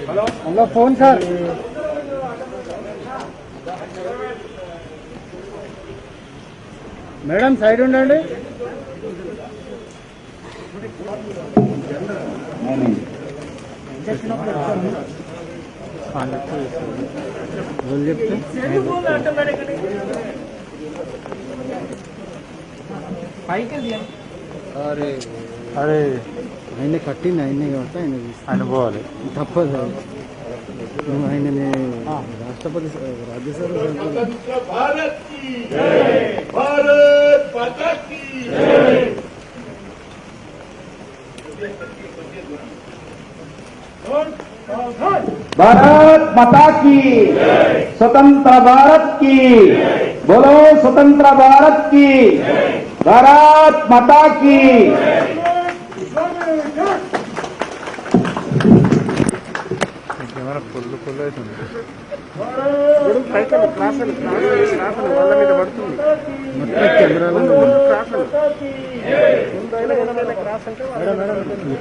Hello phone sir madam side ఉండండి अरे अरे ఆయన కట్టింది ఆయనే కాబట్టి ఆయన పోవాలి తప్పదు నువ్వు ఆయనని రాష్ట్రపతి రాజ్యసభ भारत माता की स्वतंत्र भारत की बोलो स्वतंत्र भारत की भारत माता की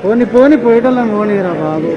పోని పోని పోయటం పోనీరా బాబు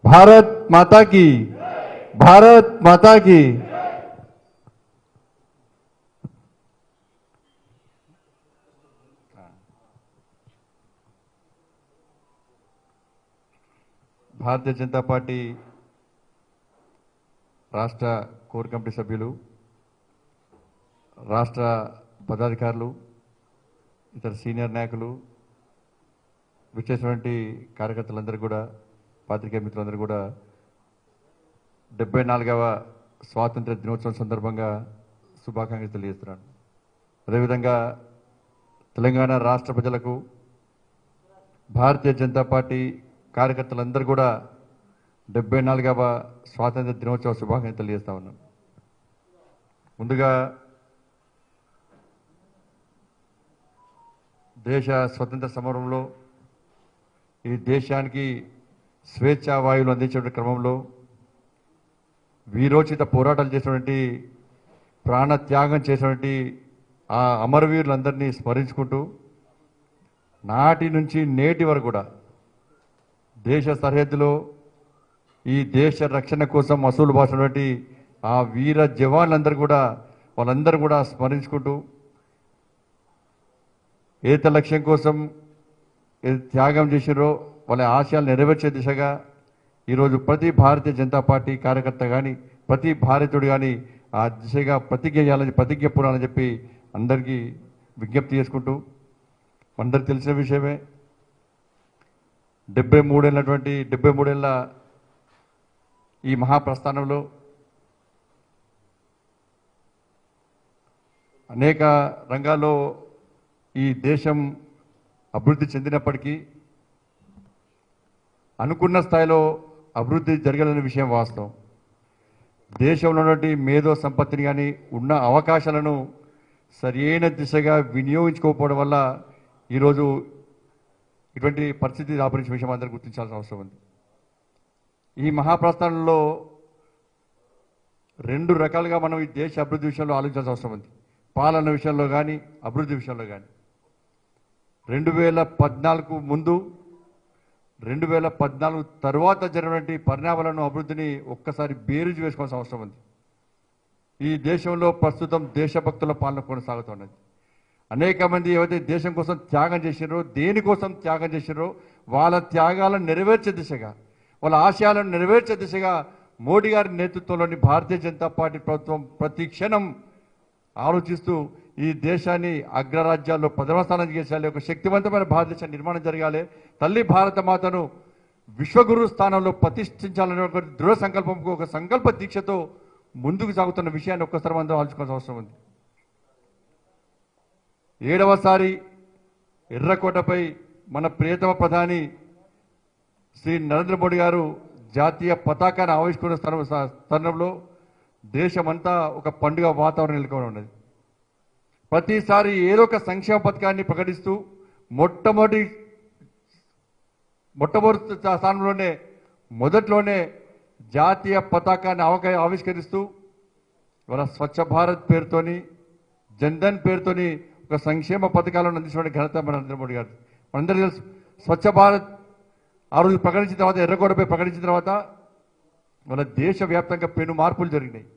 भारत माता की भारत माता की భారతీయ జనతా పార్టీ రాష్ట్ర కోర్ కమిటీ సభ్యులు రాష్ట్ర పదాధికారులు ఇతర సీనియర్ నాయకులు విచ్చేసినటువంటి కార్యకర్తలందరూ కూడా పాత్రికేయ మిత్రులందరూ కూడా 74వ స్వాతంత్ర దినోత్సవం సందర్భంగా శుభాకాంక్షలు తెలియజేస్తున్నాను. అదేవిధంగా తెలంగాణ రాష్ట్ర ప్రజలకు భారతీయ జనతా పార్టీ కార్యకర్తలందరూ కూడా 74వ స్వాతంత్ర దినోత్సవ శుభాకాంక్షలు తెలియజేస్తా ఉన్నాను. ముందుగా దేశ స్వతంత్ర సమరంలో ఈ దేశానికి స్వేచ్ఛా వాయువులు అందించే క్రమంలో వీరోచిత పోరాటాలు చేసినటువంటి ప్రాణత్యాగం చేసినటువంటి ఆ అమరవీరులందరినీ స్మరించుకుంటూ నాటి నుంచి నేటి వరకు కూడా దేశ సరిహద్దులో ఈ దేశ రక్షణ కోసం అసూలు బాసినటువంటి ఆ వీర జవాన్లందరూ కూడా వాళ్ళందరూ కూడా స్మరించుకుంటూ ఏత లక్ష్యం కోసం త్యాగం చేసిరో వాళ్ళ ఆశయాలు నెరవేర్చే దిశగా ఈరోజు ప్రతి భారతీయ జనతా పార్టీ కార్యకర్త కానీ ప్రతి భారతీయుడు కానీ ఆ దిశగా ప్రతిజ్ఞ చేయాలని ప్రతిజ్ఞ పూరాలని చెప్పి అందరికీ విజ్ఞప్తి చేసుకుంటూ అందరికి తెలిసిన విషయమే 73 ఏళ్ళ ఈ మహాప్రస్థానంలో అనేక రంగాల్లో ఈ దేశం అభివృద్ధి చెందినప్పటికీ అనుకున్న స్థాయిలో అభివృద్ధి జరగలేని విషయం వాస్తవం. దేశంలో ఉన్నటువంటి మేధో సంపత్తిని కానీ ఉన్న అవకాశాలను సరైన దిశగా వినియోగించుకోకపోవడం వల్ల ఈరోజు ఇటువంటి పరిస్థితి దాపరించిన విషయం అందరూ గుర్తించాల్సిన అవసరం ఉంది. ఈ మహాప్రస్థానంలో 2 రకాలుగా మనం ఈ దేశ అభివృద్ధి విషయంలో ఆలోచించాల్సిన అవసరం ఉంది. పాలన విషయంలో కానీ అభివృద్ధి విషయంలో కానీ 2014 ముందు 2014 తర్వాత జరిగినటువంటి పరిణామాలను అభివృద్ధిని ఒక్కసారి బేరీజు వేసుకోవాల్సిన అవసరం ఉంది. ఈ దేశంలో ప్రస్తుతం దేశభక్తుల పాలన కొనసాగుతున్నది. అనేక మంది ఏవైతే దేశం కోసం త్యాగం చేసినారో, దేనికోసం త్యాగం చేసినారో వాళ్ళ త్యాగాలను నెరవేర్చే దిశగా, వాళ్ళ ఆశయాలను నెరవేర్చే దిశగా మోడీ గారి నేతృత్వంలోని భారతీయ జనతా పార్టీ ప్రభుత్వం ప్రతి క్షణం ఆలోచిస్తూ ఈ దేశాన్ని అగ్రరాజ్యాల్లో ప్రథమ స్థానం చేసేయాలి, ఒక శక్తివంతమైన భారతదేశ నిర్మాణం జరగాలి, తల్లి భారత మాతను విశ్వగురు స్థానంలో ప్రతిష్ఠించాలనే ఒక దృఢ సంకల్పంకు, ఒక సంకల్ప దీక్షతో ముందుకు సాగుతున్న విషయాన్ని ఒక్కసారి మనం ఆలోచుకోవాల్సిన అవసరం ఉంది. 7వసారి ఎర్రకోటపై మన ప్రియతమ ప్రధాని శ్రీ నరేంద్ర మోడీ గారు జాతీయ పతాకాన్ని ఆవిష్కరిస్తున్న తరుణంలో దేశమంతా ఒక పండుగ వాతావరణం నెలకొని ఉన్నది. ప్రతిసారి ఏదో ఒక సంక్షేమ పథకాన్ని ప్రకటిస్తూ మొట్టమొదటి స్థానంలోనే మొదట్లోనే జాతీయ పతాకాన్ని ఆవిష్కరిస్తూ ఇవాళ స్వచ్ఛ భారత్ పేరుతోని, జన్ధన్ పేరుతోని ఒక సంక్షేమ పథకాలను అందించిన ఘనత మన నరేంద్ర మోడీ గారు. మనందరూ తెలుసు, స్వచ్ఛ భారత్ ఆ రోజు ప్రకటించిన తర్వాత, ఎర్రగోడపై ప్రకటించిన తర్వాత మన దేశవ్యాప్తంగా పెను మార్పులు జరిగినాయి.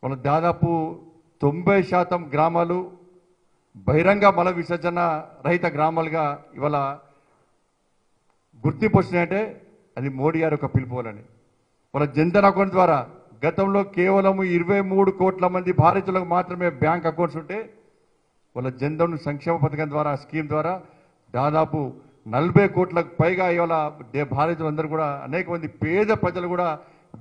మన దాదాపు 90% గ్రామాలు బహిరంగ మల విసర్జన రహిత గ్రామాలుగా ఇవాళ గుర్తింపు వచ్చినాయంటే అది మోడీ గారి ఒక పిలుపు వలని. వాళ్ళ జన్ధన్ అకౌంట్ ద్వారా గతంలో కేవలం 23 కోట్ల మంది భారతీయులకు మాత్రమే బ్యాంక్ అకౌంట్స్ ఉంటే వాళ్ళ జన్ధన్ సంక్షేమ పథకం ద్వారా, స్కీమ్ ద్వారా దాదాపు 40 కోట్లకు పైగా ఇవాళ భారతీయులందరూ కూడా, అనేక మంది పేద ప్రజలు కూడా,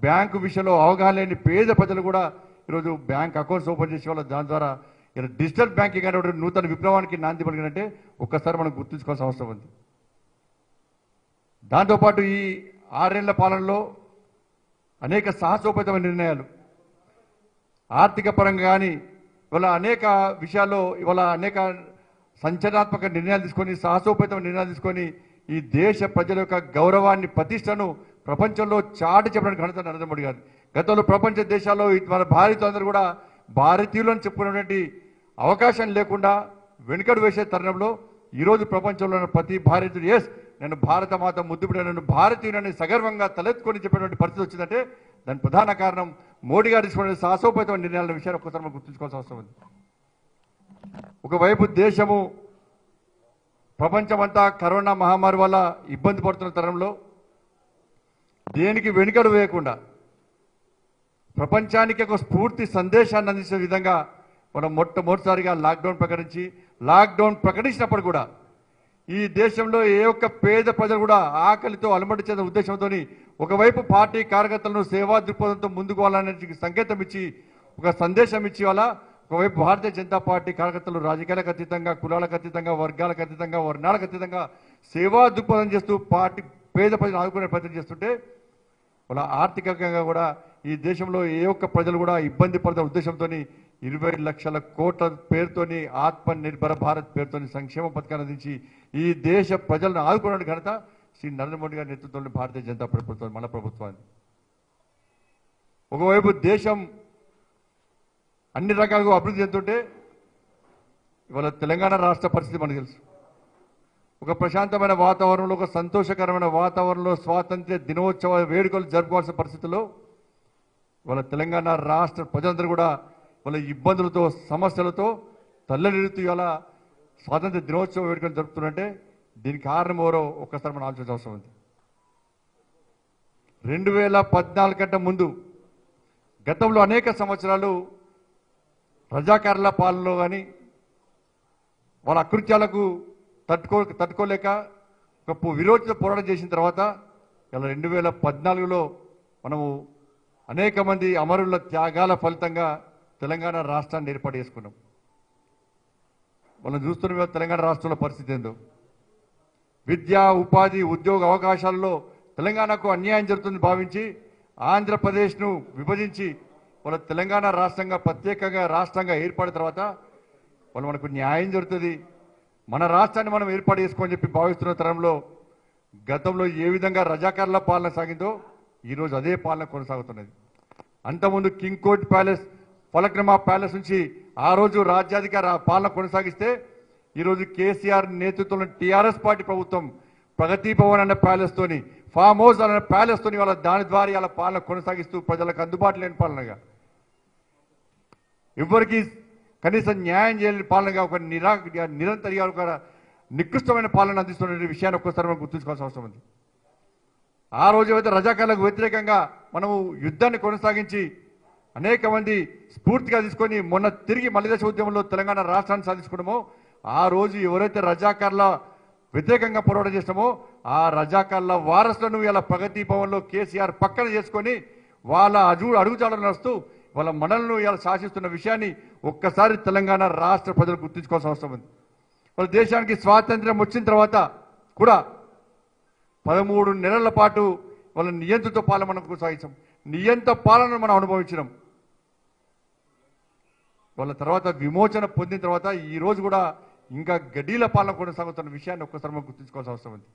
బ్యాంకు విషయంలో అవగాహన లేని పేద ప్రజలు కూడా ఈరోజు బ్యాంక్ అకౌంట్స్ ఓపెన్ చేసే వాళ్ళ దాని ద్వారా ఇలా డిజిటల్ బ్యాంకింగ్ అనే నూతన విప్లవానికి నాంది పలికినంటే ఒక్కసారి మనం గుర్తుంచుకోవాల్సిన అవసరం ఉంది. దాంతోపాటు ఈ 6 ఏళ్ల పాలనలో అనేక సాహసోపేతమైన నిర్ణయాలు, ఆర్థిక పరంగా కానీ ఇవాళ అనేక విషయాల్లో ఇవాళ అనేక సంచలనాత్మక నిర్ణయాలు తీసుకొని, సాహసోపేతమైన నిర్ణయాలు తీసుకొని ఈ దేశ ప్రజల యొక్క గౌరవాన్ని, ప్రతిష్టను ప్రపంచంలో చాటి చెప్పడానికి ఘనత నరేంద్ర మోడీ గారు. గతంలో ప్రపంచ దేశాల్లో మన భారతీయులందరూ కూడా భారతీయులను చెప్పుకునేటువంటి అవకాశం లేకుండా వెనుకడు వేసే తరుణంలో ఈరోజు ప్రపంచంలో ఉన్న ప్రతి భారతీయుడు ఎస్ నేను భారత మాత ముద్దుబిడ్డ, నన్ను భారతీయులని సగర్వంగా తలెత్తుకొని చెప్పేటువంటి పరిస్థితి వచ్చిందంటే దాని ప్రధాన కారణం మోడీ గారు తీసుకునే సాహసోపేతమైన నిర్ణయాల విషయాన్ని ఒక్కసారి మనం గుర్తుంచుకోవాల్సిన అవసరం ఉంది. ఒకవైపు దేశము ప్రపంచమంతా కరోనా మహమ్మారి వల్ల ఇబ్బంది పడుతున్న తరుణంలో దేనికి వెనుకడు వేయకుండా ప్రపంచానికి ఒక స్ఫూర్తి సందేశాన్ని అందించే విధంగా మనం మొట్టమొదటిసారిగా లాక్డౌన్ ప్రకటించినప్పుడు కూడా ఈ దేశంలో ఏ ఒక్క పేద ప్రజలు కూడా ఆకలితో అలమటి చెందిన ఉద్దేశంతో ఒకవైపు పార్టీ కార్యకర్తలను సేవా దృక్పథంతో ముందుకు వెళ్ళాలనే సంకేతం ఇచ్చి, ఒక సందేశం ఇచ్చి వాళ్ళ ఒకవైపు భారతీయ జనతా పార్టీ కార్యకర్తలు రాజకీయాలకు అతీతంగా, కులాలకు అతీతంగా, వర్గాలకు అతీతంగా, వర్ణాలకు అతీతంగా సేవా దృక్పథం చేస్తూ పార్టీ పేద ప్రజలు ఆదుకునే ప్రయత్నం చేస్తుంటే వాళ్ళ ఆర్థికంగా కూడా ఈ దేశంలో ఏ ఒక్క ప్రజలు కూడా ఇబ్బంది పడుతున్న ఉద్దేశంతో 20 లక్షల కోట్ల పేరుతోని ఆత్మ నిర్భర భారత్ పేరుతోని సంక్షేమ పథకాన్ని అందించి ఈ దేశ ప్రజలను ఆదుకోవడానికి ఘనత శ్రీ నరేంద్ర మోడీ గారి నేతృత్వంలో భారతీయ జనతా ప్రభుత్వం, మన ప్రభుత్వాన్ని. ఒకవైపు దేశం అన్ని రకాలుగా అభివృద్ధి చెందుతుంటే ఇవాళ తెలంగాణ రాష్ట్ర పరిస్థితి మనకు తెలుసు. ఒక ప్రశాంతమైన వాతావరణంలో, ఒక సంతోషకరమైన వాతావరణంలో స్వాతంత్ర్య దినోత్సవ వేడుకలు జరుపుకోవాల్సిన పరిస్థితుల్లో వాళ్ళ తెలంగాణ రాష్ట్ర ప్రజలందరూ కూడా వాళ్ళ ఇబ్బందులతో, సమస్యలతో తల్లడిల్లుతూ ఇవాళ స్వాతంత్ర్య దినోత్సవ వేడుకలు జరుపుతున్నారంటే దీనికి కారణం ఎవరో ఒక్కసారి మనం ఆలోచించాల్సిన అవసరం ఉంది. 2014 కంటే ముందు గతంలో అనేక సంవత్సరాలు రజాకారుల పాలనలో కానీ వాళ్ళ అకృత్యాలకు తట్టుకోలేక ఒక విరోచిత పోరాటం చేసిన తర్వాత ఇలా 2014లో మనము అనేక మంది అమరుల త్యాగాల ఫలితంగా తెలంగాణ రాష్ట్రాన్ని ఏర్పాటు చేసుకున్నాం. మనం చూస్తున్న తెలంగాణ రాష్ట్రంలో పరిస్థితి ఏందో, విద్య, ఉపాధి, ఉద్యోగ అవకాశాలలో తెలంగాణకు అన్యాయం జరుగుతుందని భావించి ఆంధ్రప్రదేశ్ను విభజించి వాళ్ళ తెలంగాణ రాష్ట్రంగా ప్రత్యేకంగా రాష్ట్రంగా ఏర్పడిన తర్వాత వాళ్ళు మనకు న్యాయం జరుగుతుంది, మన రాష్ట్రాన్ని మనం ఏర్పాటు చేసుకోని చెప్పి భావిస్తున్న తరంలో గతంలో ఏ విధంగా రజాకారుల పాలన సాగిందో ఈరోజు అదే పాలన కొనసాగుతున్నది. అంతకుముందు king court palace, Falaknuma palace నుంచి ఆ రోజు రాజ్యాధికార పాలన కొనసాగిస్తే ఈరోజు కేసీఆర్ నేతృత్వంలో టీఆర్ఎస్ పార్టీ ప్రభుత్వం ప్రగతి భవన్ అనే ప్యాలెస్తోని, ఫామ్ హౌస్ అనే ప్యాలెస్తోని వాళ్ళ దాని ద్వారా వాళ్ళ పాలన కొనసాగిస్తూ ప్రజలకు అందుబాటులో లేని పాలనగా, ఎవరికి కనీసం న్యాయం చేయలేని పాలనగా ఒక నిరంతరంగా ఒక నికృష్టమైన పాలన అందిస్తున్న విషయాన్ని ఒక్కసారి మనం గుర్తుంచుకోవాల్సిన అవసరం ఉంది. ఆ రోజు అయితే రజాకార్లకు వ్యతిరేకంగా మనము యుద్ధాన్ని కొనసాగించి అనేక మంది స్ఫూర్తిగా తీసుకొని మొన్న తిరిగి మలిదశ ఉద్యమంలో తెలంగాణ రాష్ట్రాన్ని సాధించుకున్నామో ఆ రోజు ఎవరైతే రజాకార్ల వ్యతిరేకంగా పోరాటం చేస్తామో ఆ రజాకార్ల వారసులను ఇలా ప్రగతి భవన్లో కేసీఆర్ పక్కన చేసుకొని వాళ్ళ అడుగుజాడలు నడుస్తూ వాళ్ళ మనలను ఇలా శాసిస్తున్న విషయాన్ని ఒక్కసారి తెలంగాణ రాష్ట్ర ప్రజలు గుర్తుంచుకోవాల్సిన అవసరం ఉంది. వాళ్ళ దేశానికి స్వాతంత్ర్యం వచ్చిన తర్వాత కూడా 13 నెలల పాటు వాళ్ళ నియంత్రిత పాలన మనం కొనసాగించాం. నియంత్ర పాలనను మనం అనుభవించినాం. వాళ్ళ తర్వాత విమోచన పొందిన తర్వాత ఈ రోజు కూడా ఇంకా గడ్డీల పాలన కొనసాగుతున్న విషయాన్ని ఒక్కసారి మనం గుర్తుంచుకోవాల్సిన అవసరం ఉంది.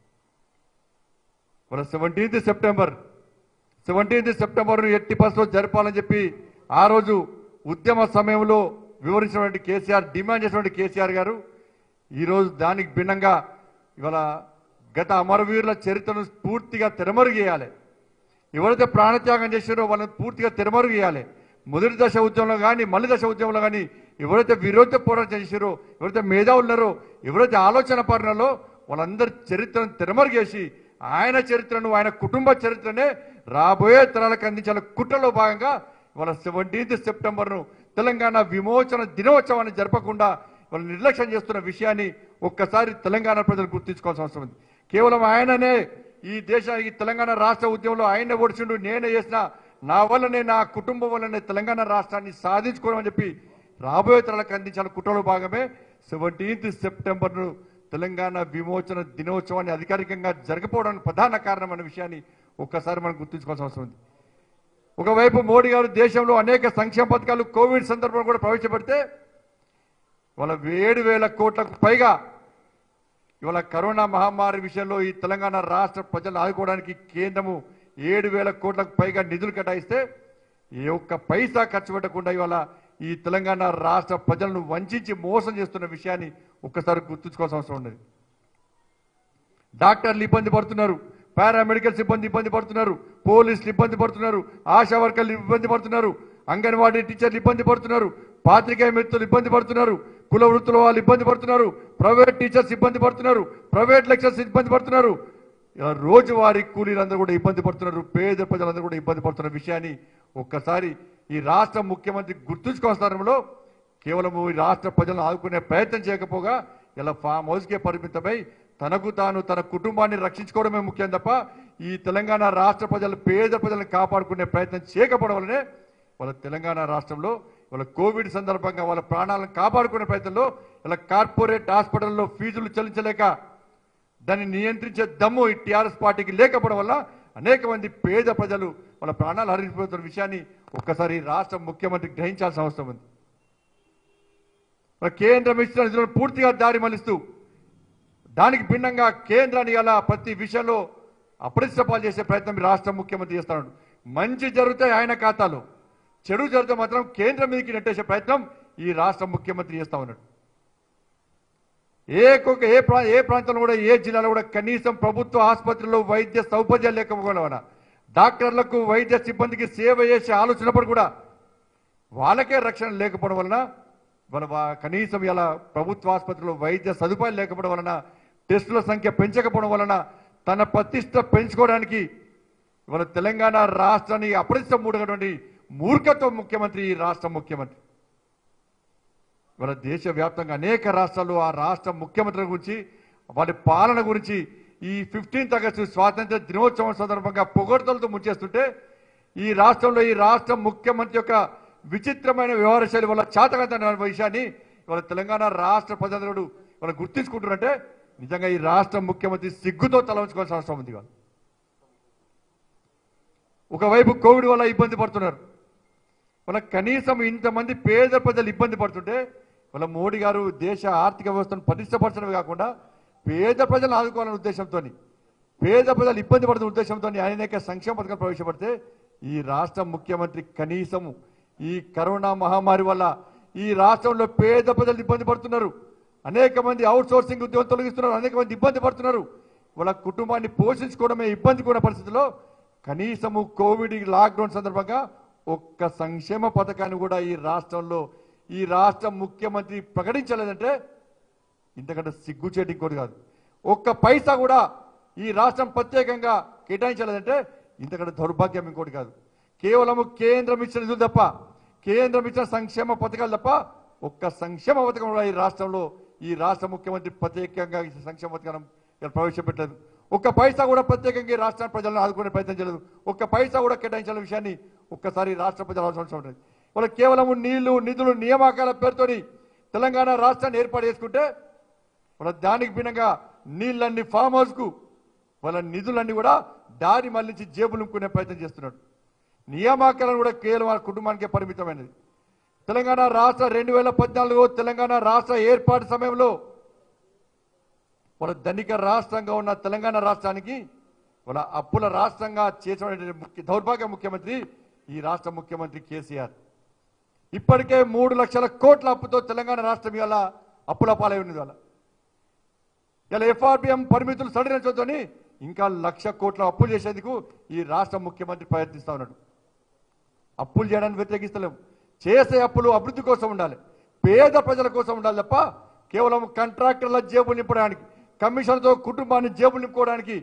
వాళ్ళ 17th సెప్టెంబర్ ఎట్టి పరిస్థితుల్లో జరపాలని చెప్పి ఆ రోజు ఉద్యమ సమయంలో వివరించినటువంటి కేసీఆర్, డిమాండ్ చేసినటువంటి కేసీఆర్ గారు ఈరోజు దానికి భిన్నంగా ఇవాళ గత అమరవీరుల చరిత్రను పూర్తిగా తెరమరుగు చేయాలి. ఎవరైతే ప్రాణత్యాగం చేశారో వాళ్ళని పూర్తిగా తెరమరుగు చేయాలి. మొదటి దశ ఉద్యమంలో కానీ మళ్ళీ దశ ఉద్యమంలో కానీ ఎవరైతే విరోధ పోరాటం చేశారో, ఎవరైతే మేధావులు ఉన్నారో, ఎవరైతే ఆలోచన పరున్నారో వాళ్ళందరి చరిత్రను తెరమరుగు చేసి ఆయన చరిత్రను, ఆయన కుటుంబ చరిత్రనే రాబోయే తరాలకు అందించాల కుట్రలో భాగంగా వాళ్ళ 17th సెప్టెంబర్ను తెలంగాణ విమోచన దినోత్సవాన్ని జరపకుండా వాళ్ళు నిర్లక్ష్యం చేస్తున్న విషయాన్ని ఒక్కసారి తెలంగాణ ప్రజలు గుర్తించుకోవాల్సిన అవసరం ఉంది. కేవలం ఆయననే ఈ దేశానికి తెలంగాణ రాష్ట్ర ఉద్యమంలో ఆయనే ఓడిచిండు, నేనే చేసిన, నా వల్లనే, నా కుటుంబం వల్లనే తెలంగాణ రాష్ట్రాన్ని సాధించుకోవడం చెప్పి రాబోయే తరాలకు అందించాల కుట్రలో భాగమే 17th సెప్టెంబర్ను తెలంగాణ విమోచన దినోత్సవాన్ని అధికారికంగా జరగకపోవడానికి ప్రధాన కారణం అనే విషయాన్ని ఒక్కసారి మనం గుర్తుంచుకోవాల్సిన అవసరం ఉంది. ఒకవైపు మోడీ గారు దేశంలో అనేక సంక్షేమ పథకాలు కోవిడ్ సందర్భంలో కూడా ప్రవేశపెడితే వాళ్ళ 7,000 కోట్లకు పైగా ఇవాళ కరోనా మహమ్మారి విషయంలో ఈ తెలంగాణ రాష్ట్ర ప్రజలను ఆదుకోవడానికి కేంద్రము 7,000 కోట్లకు పైగా నిధులు కేటాయిస్తే ఏ ఒక్క పైసా ఖర్చు పెట్టకుండా ఇవాళ ఈ తెలంగాణ రాష్ట్ర ప్రజలను వంచి మోసం చేస్తున్న విషయాన్ని ఒక్కసారి గుర్తుంచుకోవాల్సిన అవసరం ఉన్నది. డాక్టర్లు ఇబ్బంది పడుతున్నారు, పారామెడికల్ సిబ్బంది ఇబ్బంది పడుతున్నారు, పోలీసులు ఇబ్బంది పడుతున్నారు, ఆశా వర్కర్లు ఇబ్బంది పడుతున్నారు, అంగన్వాడీ టీచర్లు ఇబ్బంది పడుతున్నారు, పాత్రికేయ మిత్రులు ఇబ్బంది పడుతున్నారు, కుల వృత్తుల వాళ్ళు ఇబ్బంది పడుతున్నారు, ప్రైవేట్ టీచర్స్ ఇబ్బంది పడుతున్నారు, ప్రైవేట్ లెక్చర్స్ ఇబ్బంది పడుతున్నారు, ఇలా రోజువారీ కూలీలందరూ కూడా ఇబ్బంది పడుతున్నారు, పేద ప్రజలందరూ కూడా ఇబ్బంది పడుతున్న విషయాన్ని ఒక్కసారి ఈ రాష్ట్ర ముఖ్యమంత్రి గుర్తుంచుకోవడంలో కేవలం ఈ రాష్ట్ర ప్రజలను ఆదుకునే ప్రయత్నం చేయకపోగా ఇలా ఫామ్ హౌస్కే పరిమితమై తనకు తాను తన కుటుంబాన్ని రక్షించుకోవడమే ముఖ్యం తప్ప ఈ తెలంగాణ రాష్ట్ర ప్రజలు, పేద ప్రజలను కాపాడుకునే ప్రయత్నం చేయకపోవడం వల్లనే వాళ్ళ తెలంగాణ రాష్ట్రంలో వాళ్ళ కోవిడ్ సందర్భంగా వాళ్ళ ప్రాణాలను కాపాడుకునే ప్రయత్నంలో ఇలా కార్పొరేట్ హాస్పిటల్లో ఫీజులు చెల్లించలేక దాన్ని నియంత్రించే దమ్ము ఈ టీఆర్ఎస్ పార్టీకి లేకపోవడం వల్ల అనేక మంది పేద ప్రజలు వాళ్ళ ప్రాణాలు హరించిపోతున్న విషయాన్ని ఒక్కసారి రాష్ట్ర ముఖ్యమంత్రి గ్రహించాల్సిన అవసరం ఉంది. కేంద్రం ఇచ్చిన నిధులను పూర్తిగా దారి మళ్లిస్తూ దానికి భిన్నంగా కేంద్రాన్ని ఇలా ప్రతి విషయంలో అప్రతిష్టపాలు చేసే ప్రయత్నం రాష్ట్ర ముఖ్యమంత్రి చేస్తున్నాడు. మంచి జరిగితే ఆయన ఖాతాలో, చెడు జరిగితే మాత్రం కేంద్రం మీదకి నెట్టేసే ప్రయత్నం ఈ రాష్ట్ర ముఖ్యమంత్రి చేస్తా ఉన్నాడు. ఏ ప్రాంతంలో కూడా, ఏ జిల్లాలో కూడా కనీసం ప్రభుత్వ ఆసుపత్రుల్లో వైద్య సౌకర్యాలు లేకపోవడం వలన, డాక్టర్లకు వైద్య సిబ్బందికి సేవ చేసే ఆలోచనప్పుడు కూడా వాళ్ళకే రక్షణ లేకపోవడం వలన, కనీసం ఇలా ప్రభుత్వ ఆసుపత్రిలో వైద్య సదుపాయాలు లేకపోవడం వలన, టెస్టుల సంఖ్య పెంచకపోవడం వలన తన ప్రతిష్ట పెంచుకోవడానికి ఇవాళ తెలంగాణ రాష్ట్రాన్ని అప్రతిష్ట మూడటువంటి మూర్ఖత్వ ముఖ్యమంత్రి ఈ రాష్ట్ర ముఖ్యమంత్రి. ఇవాళ దేశవ్యాప్తంగా అనేక రాష్ట్రాల్లో ఆ రాష్ట్ర ముఖ్యమంత్రుల గురించి, వారి పాలన గురించి ఈ 15th ఆగస్టు స్వాతంత్ర దినోత్సవం సందర్భంగా పొగడ్తలతో ముంచేస్తుంటే ఈ రాష్ట్రంలో ఈ రాష్ట్ర ముఖ్యమంత్రి యొక్క విచిత్రమైన వ్యవహార శైలి వల్ల చాతకంత విషయాన్ని ఇవాళ తెలంగాణ రాష్ట్ర ప్రజలు వాళ్ళు గుర్తించుకుంటున్నారంటే నిజంగా ఈ రాష్ట్ర ముఖ్యమంత్రి సిగ్గుతో తలవంచుకోవాల్సిన అవసరం ఉంది. ఒకవైపు కోవిడ్ వల్ల ఇబ్బంది పడుతున్నారు, వాళ్ళ కనీసం ఇంతమంది పేద ప్రజలు ఇబ్బంది పడుతుంటే వాళ్ళ మోడీ గారు దేశ ఆర్థిక వ్యవస్థను పటిష్టపరచడమే కాకుండా పేద ప్రజలను ఆదుకోవాలనే ఉద్దేశంతో, పేద ప్రజలు ఇబ్బంది పడుతున్న ఉద్దేశంతో అనేక సంక్షేమ పథకాలు ప్రవేశపెడితే ఈ రాష్ట్ర ముఖ్యమంత్రి కనీసం ఈ కరోనా మహమ్మారి వల్ల ఈ రాష్ట్రంలో పేద ప్రజలు ఇబ్బంది పడుతున్నారు, అనేక మంది అవుట్ సోర్సింగ్ ఉద్యోగం తొలగిస్తున్నారు, అనేక మంది ఇబ్బంది పడుతున్నారు, వాళ్ళ కుటుంబాన్ని పోషించుకోవడమే ఇబ్బంది కూడా పరిస్థితిలో కనీసము కోవిడ్ లాక్డౌన్ సందర్భంగా ఒక్క సంక్షేమ పథకాన్ని కూడా ఈ రాష్ట్రంలో ఈ రాష్ట్ర ముఖ్యమంత్రి ప్రకటించలేదంటే ఇంతకంటే సిగ్గుచేటి ఇంకోటి కాదు. ఒక్క పైసా కూడా ఈ రాష్ట్రం ప్రత్యేకంగా కేటాయించలేదంటే ఇంతకంటే దౌర్భాగ్యం ఇంకోటి కాదు. కేవలం కేంద్రం ఇచ్చిన నిధులు తప్ప, కేంద్రం ఇచ్చిన సంక్షేమ పథకాలు తప్ప ఒక్క సంక్షేమ పథకం కూడా ఈ రాష్ట్రంలో ఈ రాష్ట్ర ముఖ్యమంత్రి ప్రత్యేకంగా ఈ సంక్షేమ పథకం ప్రవేశపెట్టలేదు. ఒక్క పైసా కూడా ప్రత్యేకంగా ఈ రాష్ట్ర ప్రజలను ఆదుకునే ప్రయత్నం చేయలేదు. ఒక్క పైసా కూడా కేటాయించిన విషయాన్ని ఒక్కసారి రాష్ట్ర ప్రజలు అవసరం ఉంటుంది. వాళ్ళు కేవలం నీళ్లు, నిధులు, నియామకాల పేరుతోని తెలంగాణ రాష్ట్రాన్ని ఏర్పాటు చేసుకుంటే వాళ్ళ దానికి భిన్నంగా నీళ్ళన్ని ఫామ్ హౌస్కు వాళ్ళ నిధులన్నీ కూడా దారి మళ్లించి జేబులు నింపుకునే ప్రయత్నం చేస్తున్నాడు. నియామకాలను కూడా కేవలం వాళ్ళ కుటుంబానికే పరిమితమైనది. తెలంగాణ రాష్ట్ర 2014 తెలంగాణ రాష్ట్ర ఏర్పాటు సమయంలో వాళ్ళ ధనిక రాష్ట్రంగా ఉన్న తెలంగాణ రాష్ట్రానికి వాళ్ళ అప్పుల రాష్ట్రంగా చేసిన దౌర్భాగ్య ముఖ్యమంత్రి ఈ రాష్ట్ర ముఖ్యమంత్రి కేసీఆర్. ఇప్పటికే 3 లక్షల కోట్ల అప్పుతో తెలంగాణ రాష్ట్రం ఇవాళ అప్పుల పాలై ఉన్నది. వాళ్ళ ఇలా ఎఫ్ఆర్బిఎం పరిమితులు సడలించొద్దని ఇంకా 1,00,000 కోట్ల అప్పులు చేసేందుకు ఈ రాష్ట్ర ముఖ్యమంత్రి ప్రయత్నిస్తా ఉన్నాడు. అప్పులు చేయడానికి వ్యతిరేకిస్తలేము. చేసే అప్పులు అభివృద్ధి కోసం ఉండాలి, పేద ప్రజల కోసం ఉండాలి తప్ప కేవలం కాంట్రాక్టర్ల జేబులు నింపడానికి, కమిషన్తో కుటుంబాన్ని జేబులు నింపుకోవడానికి,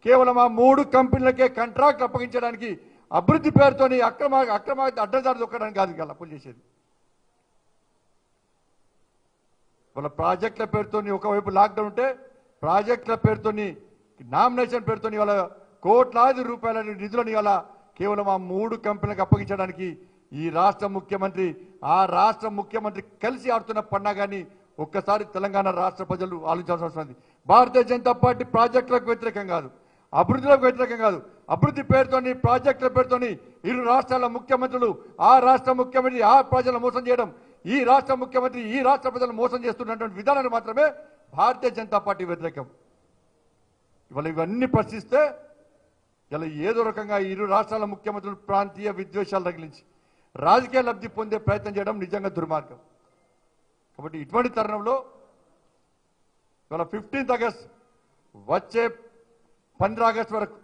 కేవలం ఆ 3 కంపెనీలకే కాంట్రాక్ట్ అప్పగించడానికి, అభివృద్ధి పేరుతోని అక్రమ అడ్డదారి దొక్కడానికి కాదు ఇవాళ అప్పులు చేసేది. వాళ్ళ ప్రాజెక్టుల పేరుతోని ఒకవైపు లాక్డౌన్ ఉంటే, ప్రాజెక్టుల పేరుతోని నామినేషన్ పేరుతోని వాళ్ళ కోట్లాది రూపాయల నిధులను ఇవాళ కేవలం ఆ 3 కంపెనీలకు అప్పగించడానికి ఈ రాష్ట్ర ముఖ్యమంత్రి, ఆ రాష్ట్ర ముఖ్యమంత్రి కలిసి ఆడుతున్న పన్నాగాన్ని ఒక్కసారి తెలంగాణ రాష్ట్ర ప్రజలు ఆలోచించాల్సిన అవసరం ఉంది. భారతీయ జనతా పార్టీ ప్రాజెక్టులకు వ్యతిరేకం కాదు, అభివృద్ధిలకు వ్యతిరేకం కాదు. అభివృద్ధి పేరుతోని, ప్రాజెక్టుల పేరుతోని ఇరు రాష్ట్రాల ముఖ్యమంత్రులు, ఆ రాష్ట్ర ముఖ్యమంత్రి ఆ ప్రజలను మోసం చేయడం, ఈ రాష్ట్ర ముఖ్యమంత్రి ఈ రాష్ట్ర ప్రజలు మోసం చేస్తున్నటువంటి విధానాన్ని మాత్రమే భారతీయ జనతా పార్టీ వ్యతిరేకం. ఇవాళ ఇవన్నీ ప్రశ్నిస్తే ఇలా ఏదో రకంగా ఇరు రాష్ట్రాల ముఖ్యమంత్రులు ప్రాంతీయ విద్వేషాలు తగిలించి రాజకీయ లబ్ధి పొందే ప్రయత్నం చేయడం నిజంగా దుర్మార్గం. కాబట్టి ఇటువంటి తరుణంలో ఇవాళ 15 ఆగస్ట్ వచ్చే 15 ఆగస్ట్ వరకు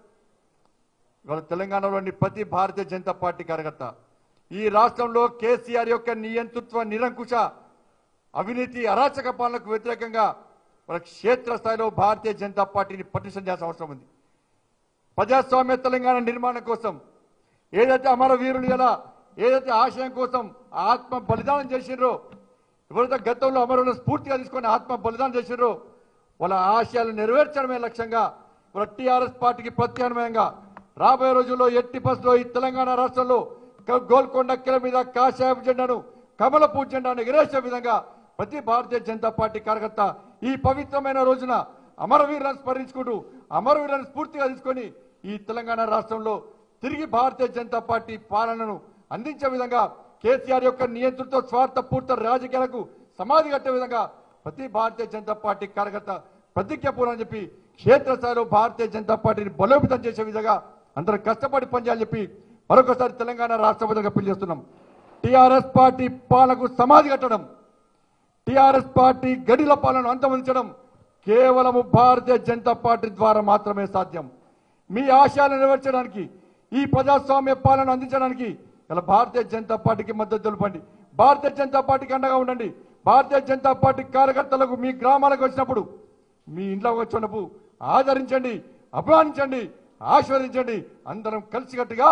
ఇవాళ తెలంగాణలోని ప్రతి భారతీయ జనతా పార్టీ కార్యకర్త ఈ రాష్ట్రంలో కేసీఆర్ యొక్క నియంతృత్వ, నిరంకుశ, అవినీతి, అరాచక పాలనకు వ్యతిరేకంగా మన క్షేత్రస్థాయిలో భారతీయ జనతా పార్టీని పటిష్టం చేయాల్సిన అవసరం ఉంది. ప్రజాస్వామ్య తెలంగాణ నిర్మాణం కోసం ఏదైతే అమరవీరులు ఎలా ఏదైతే ఆశయం కోసం ఆత్మ బలిదానం చేసిర్రో, ఎవరైతే గతంలో అమరులను స్ఫూర్తిగా తీసుకొని ఆత్మ బలిదానం చేసిర్రో వాళ్ళ ఆశయాలు నెరవేర్చడమే లక్ష్యంగా వాళ్ళ టీఆర్ఎస్ పార్టీకి ప్రత్యామ్నాయంగా రాబోయే రోజుల్లో ఎట్టి పరిస్థితుల్లో ఈ తెలంగాణ రాష్ట్రంలో గోల్కొండ కిల మీద కాషాయపు జెండాను, కమలపూ జెండాను ఎగరేసే విధంగా ప్రతి భారతీయ జనతా పార్టీ కార్యకర్త ఈ పవిత్రమైన రోజున అమరవీరులను స్మరించుకుంటూ, అమరవీరులను స్ఫూర్తిగా తీసుకొని ఈ తెలంగాణ రాష్ట్రంలో తిరిగి భారతీయ జనతా పార్టీ పాలనను అందించే విధంగా, కేసీఆర్ యొక్క నియంతృత్వ, స్వార్థపూర్త రాజకీయాలకు సమాధి కట్టే విధంగా ప్రతి భారతీయ జనతా పార్టీ కార్యకర్త ప్రతిజ్ఞ పూర్వని చెప్పి క్షేత్రస్థాయిలో భారతీయ జనతా పార్టీని బలోపేతం చేసే విధంగా అందరూ కష్టపడి పనిచేయాలని చెప్పి మరొకసారి తెలంగాణ రాష్ట్ర ప్రజలకు అప్పీల్ చేస్తున్నాం. టీఆర్ఎస్ పార్టీ పాలనకు సమాధి కట్టడం, టీఆర్ఎస్ పార్టీ గడిల పాలనను అంతమొందించడం కేవలం భారతీయ జనతా పార్టీ ద్వారా మాత్రమే సాధ్యం. మీ ఆశయాలను నెరవేర్చడానికి, ఈ ప్రజాస్వామ్య పాలన అందించడానికి ఇలా భారతీయ జనతా పార్టీకి మద్దతు తెలపండి. భారతీయ జనతా పార్టీకి అండగా ఉండండి. భారతీయ జనతా పార్టీ కార్యకర్తలకు మీ గ్రామాలకు వచ్చినప్పుడు, మీ ఇంట్లోకి వచ్చినప్పుడు ఆదరించండి, అభిమానించండి, ఆశీర్వదించండి. అందరం కలిసికట్టుగా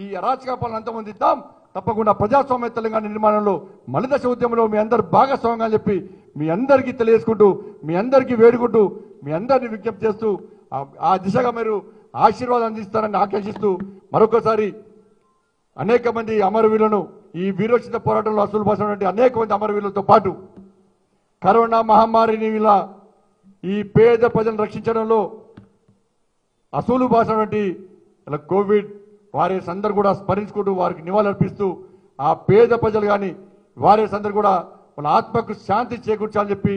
ఈ అరాచక పాలన అంతమొందిద్దాం. తప్పకుండా ప్రజాస్వామ్య తెలంగాణ నిర్మాణంలో మలిదశ ఉద్యమంలో మీ అందరు భాగస్వామ్యంగా చెప్పి మీ అందరికీ తెలియజేసుకుంటూ, మీ అందరికీ వేడుకుంటూ, మీ అందరినీ విజ్ఞప్తి చేస్తూ ఆ దిశగా మీరు ఆశీర్వాదం అందిస్తారని ఆకాంక్షిస్తూ మరొకసారి అనేక మంది అమరవీరులను ఈ వీరోచిత పోరాటంలో అసలు బాసినటువంటి అనేక మంది అమరవీరులతో పాటు కరోనా మహమ్మారిని ఇలా ఈ పేద ప్రజలను రక్షించడంలో అసలు బాసినటువంటి ఇలా కోవిడ్ వారియర్స్ అందరూ కూడా స్మరించుకుంటూ వారికి నివాళులర్పిస్తూ ఆ పేద ప్రజలు కానీ వారియర్స్ అందరూ కూడా వాళ్ళ ఆత్మకు శాంతి చేకూర్చాలని చెప్పి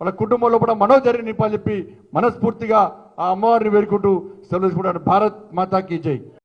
వాళ్ళ కుటుంబంలో కూడా మనోధైర్యం నింపాలని చెప్పి మనస్ఫూర్తిగా ఆ అమ్మవారిని వేడుకుంటూ సెలవు తీసుకుంటాను. భారత్ మాతాకి జై.